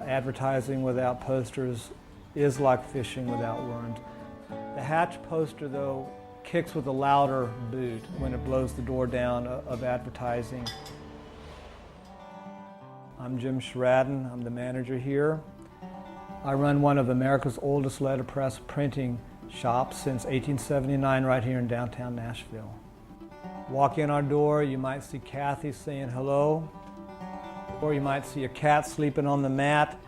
Advertising without posters is like fishing without worms. The hatch poster, though, kicks with a louder boot when it blows the door down of advertising. I'm Jim Shradden. I'm the manager here. I run one of America's oldest letterpress printing shops since 1879 right here in downtown Nashville. Walk in our door, you might see Kathy saying hello, or you might see a cat sleeping on the mat.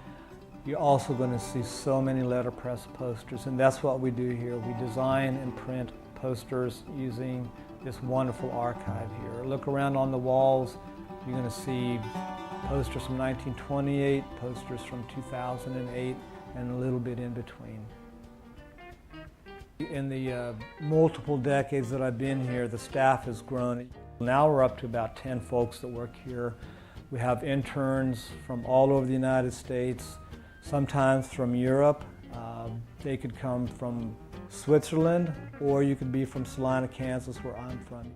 You're also going to see so many letterpress posters, and that's what we do here. We design and print posters using this wonderful archive here. Look around on the walls, you're going to see posters from 1928, posters from 2008, and a little bit in between. In the multiple decades that I've been here, the staff has grown. Now we're up to about 10 folks that work here. We have interns from all over the United States, sometimes from Europe. They could come from Switzerland, or you could be from Salina, Kansas, where I'm from.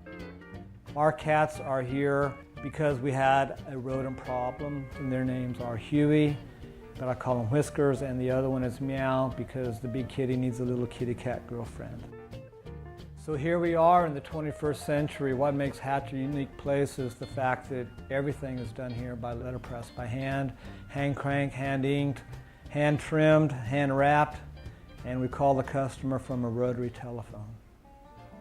Our cats are here because we had a rodent problem, and their names are Huey, but I call him Whiskers, and the other one is Meow because the big kitty needs a little kitty cat girlfriend. So here we are in the 21st century. What makes Hatch a unique place is the fact that everything is done here by letterpress, by hand cranked, hand inked, hand trimmed, hand wrapped, and we call the customer from a rotary telephone.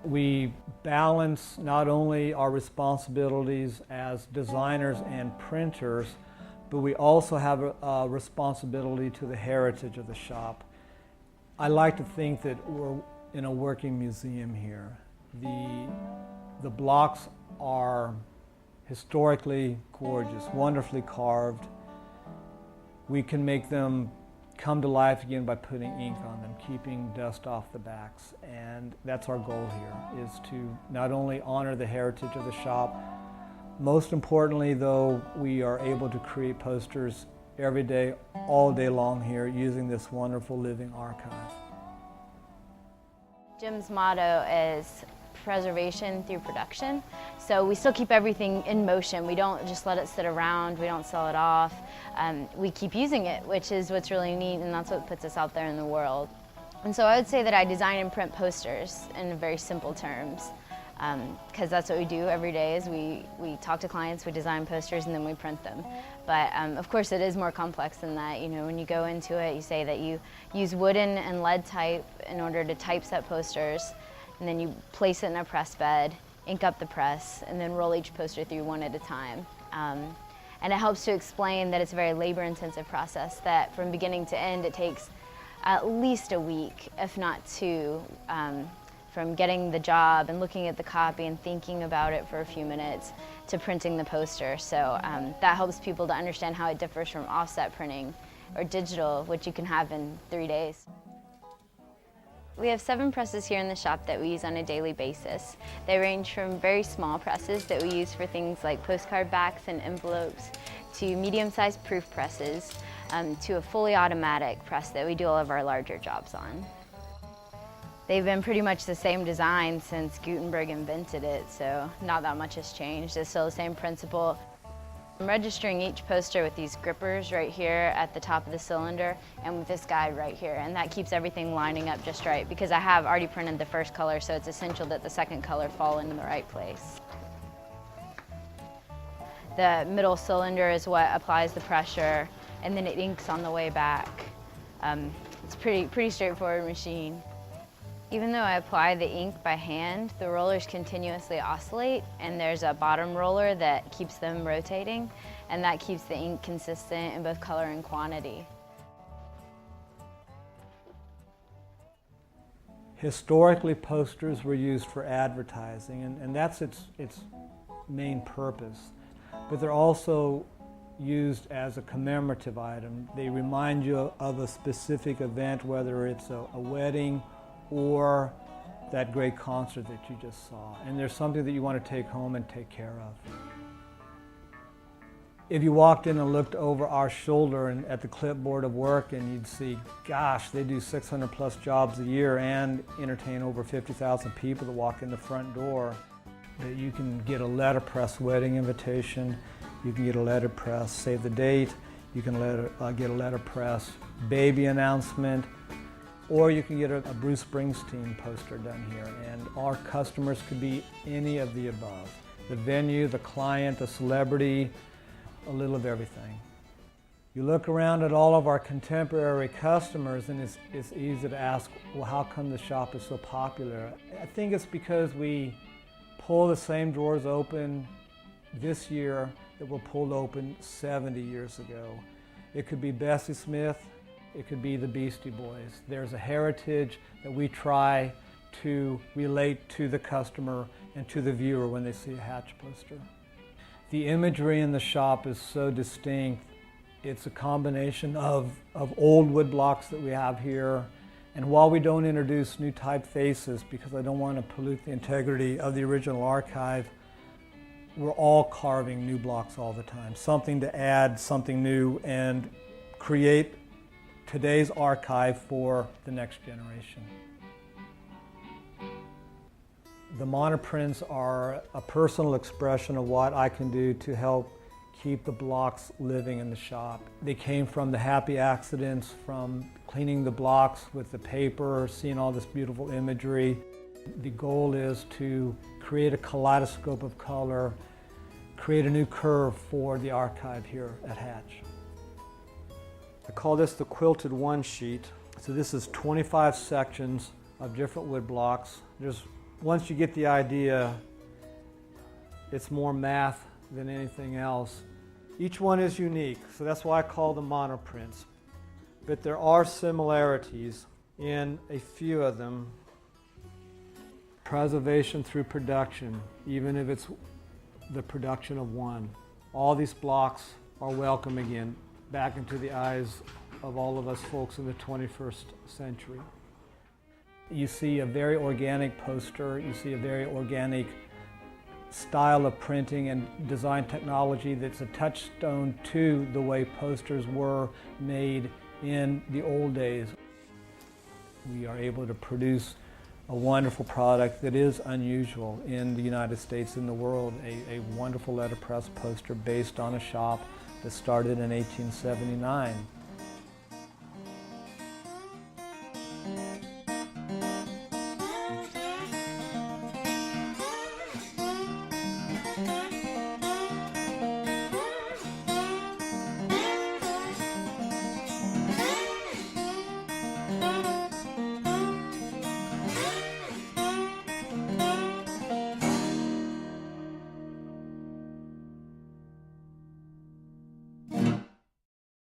We balance not only our responsibilities as designers and printers, but we also have a responsibility to the heritage of the shop. I like to think that we're in a working museum here. The blocks are historically gorgeous, wonderfully carved. We can make them come to life again by putting ink on them, keeping dust off the backs. And that's our goal here, is to not only honor the heritage of the shop, most importantly though, we are able to create posters every day, all day long here, using this wonderful living archive. Jim's motto is preservation through production. So we still keep everything in motion. We don't just let it sit around, we don't sell it off. We keep using it, which is what's really neat, and that's what puts us out there in the world. And so I would say that I design and print posters in very simple terms, because that's what we do every day is we talk to clients, we design posters, and then we print them. But of course it is more complex than that. You know, when you go into it, you say that you use wooden and lead type in order to typeset posters, and then you place it in a press bed, ink up the press, and then roll each poster through one at a time. And it helps to explain that it's a very labor-intensive process, that from beginning to end it takes at least a week, if not two, from getting the job and looking at the copy and thinking about it for a few minutes to printing the poster. So that helps people to understand how it differs from offset printing or digital, which you can have in 3 days. We have 7 presses here in the shop that we use on a daily basis. They range from very small presses that we use for things like postcard backs and envelopes, to medium-sized proof presses, to a fully automatic press that we do all of our larger jobs on. They've been pretty much the same design since Gutenberg invented it, so not that much has changed. It's still the same principle. I'm registering each poster with these grippers right here at the top of the cylinder and with this guide right here, and that keeps everything lining up just right because I have already printed the first color, so it's essential that the second color fall into the right place. The middle cylinder is what applies the pressure, and then it inks on the way back. It's a pretty straightforward machine. Even though I apply the ink by hand, the rollers continuously oscillate, and there's a bottom roller that keeps them rotating, and that keeps the ink consistent in both color and quantity. Historically, posters were used for advertising, and that's its main purpose. But they're also used as a commemorative item. They remind you of a specific event, whether it's a wedding or that great concert that you just saw. And there's something that you want to take home and take care of. If you walked in and looked over our shoulder and at the clipboard of work, and you'd see, gosh, they do 600 plus jobs a year and entertain over 50,000 people that walk in the front door. That you can get a letterpress wedding invitation, you can get a letterpress save the date, You can get a letterpress baby announcement, or you can get a Bruce Springsteen poster done here. And our customers could be any of the above. The venue, the client, the celebrity, a little of everything. You look around at all of our contemporary customers and it's easy to ask, well, how come the shop is so popular? I think it's because we pull the same drawers open this year that were pulled open 70 years ago. It could be Bessie Smith, it could be the Beastie Boys. There's a heritage that we try to relate to the customer and to the viewer when they see a Hatch poster. The imagery in the shop is so distinct. It's a combination of old wood blocks that we have here, and while we don't introduce new typefaces because I don't want to pollute the integrity of the original archive, we're all carving new blocks all the time. Something to add, something new, and create today's archive for the next generation. The monoprints are a personal expression of what I can do to help keep the blocks living in the shop. They came from the happy accidents, from cleaning the blocks with the paper, seeing all this beautiful imagery. The goal is to create a kaleidoscope of color, create a new curve for the archive here at Hatch. I call this the quilted one sheet. So this is 25 sections of different wood blocks. Once you get the idea, it's more math than anything else. Each one is unique, so that's why I call them monoprints. But there are similarities in a few of them. Preservation through production, even if it's the production of one. All these blocks are welcome again, back into the eyes of all of us folks in the 21st century. You see a very organic poster, you see a very organic style of printing and design technology that's a touchstone to the way posters were made in the old days. We are able to produce a wonderful product that is unusual in the United States and the world, a wonderful letterpress poster based on a shop that started in 1879.